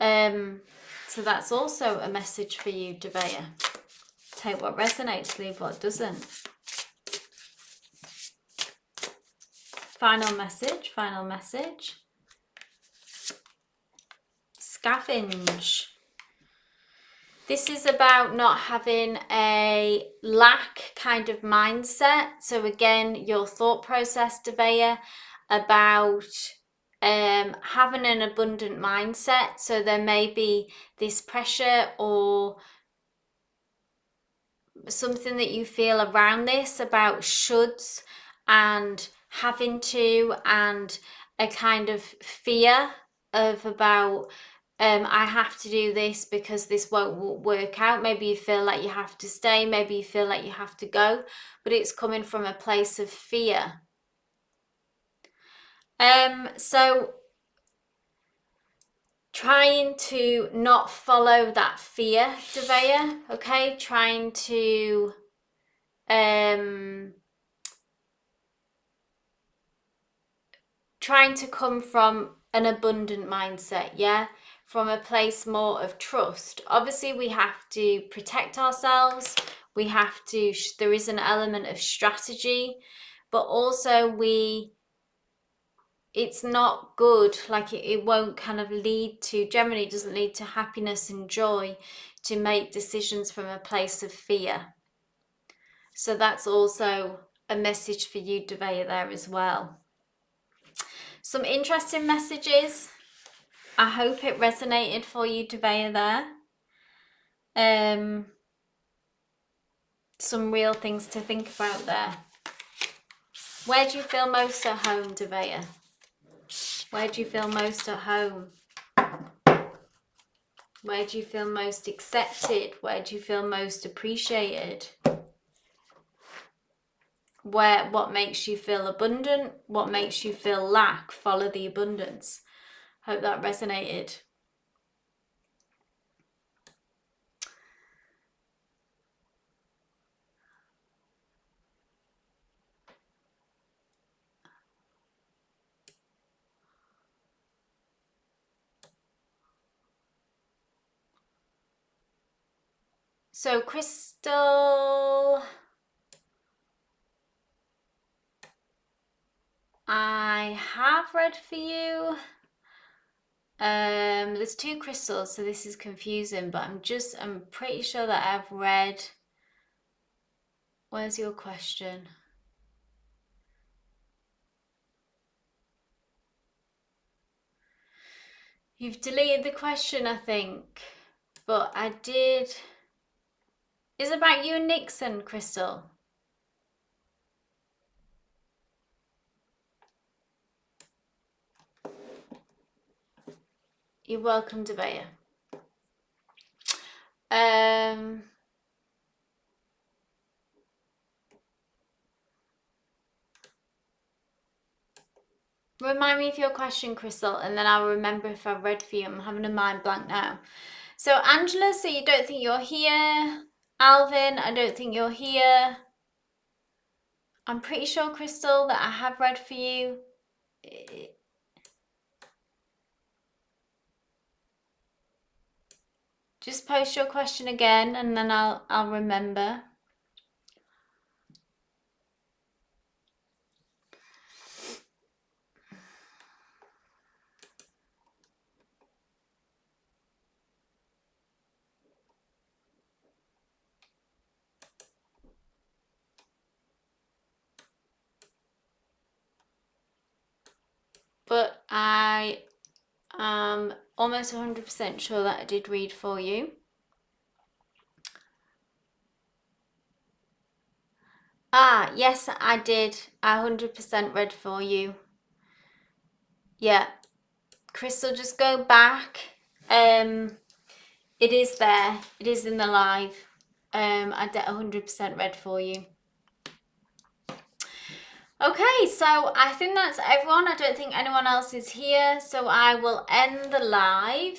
So that's also a message for you, Devaya. Take what resonates, leave what doesn't. Final message, final message. Scavenge. This is about not having a lack kind of mindset. So again, your thought process, Devaya, about having an abundant mindset. So there may be this pressure or something that you feel around this about shoulds and having to, and a kind of fear of about I have to do this because this won't work out. Maybe you feel like you have to stay, maybe you feel like you have to go, but it's coming from a place of fear. So trying to not follow that fear, Devaya, okay? Trying to come from an abundant mindset, yeah? From a place more of trust. Obviously, we have to protect ourselves. We have to, there is an element of strategy, but also it's not good, like it won't kind of lead to, generally it doesn't lead to happiness and joy to make decisions from a place of fear. So that's also a message for you, Devaya, there as well. Some interesting messages. I hope it resonated for you, Devaya, there. Some real things to think about there. Where do you feel most at home, Devaya? Where do you feel most at home? Where do you feel most accepted? Where do you feel most appreciated? What makes you feel abundant? What makes you feel lack? Follow the abundance. Hope that resonated. So, Crystal, I have read for you. There's two crystals, so this is confusing, but I'm pretty sure that I've read. Where's your question? You've deleted the question, I think, but I did. It's about you and Nixon, Crystal. You're welcome, Devaya. Remind me of your question, Crystal, and then I'll remember if I've read for you. I'm having a mind blank now. So, Angela, so you don't think you're here. Alvin, I don't think you're here. I'm pretty sure, Crystal, that I have read for you. Just post your question again and then I'll remember. But I am almost 100% sure that I did read for you. Ah, yes, I did. I 100% read for you. Yeah. Crystal, just go back. It is there. It is in the live. I did 100% read for you. Okay, so I think that's everyone. I don't think anyone else is here, so I will end the live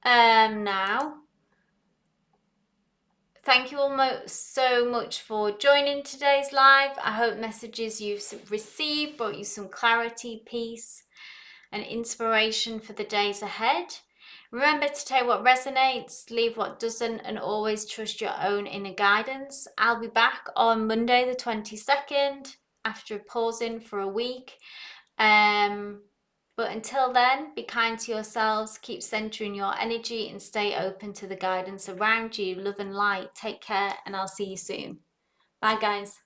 now. Thank you all so much for joining today's live. I hope messages you've received brought you some clarity, peace, and inspiration for the days ahead. Remember to take what resonates, leave what doesn't, and always trust your own inner guidance. I'll be back on Monday the 22nd after pausing for a week. But until then, be kind to yourselves, keep centering your energy, and stay open to the guidance around you. Love and light. Take care, and I'll see you soon. Bye, guys.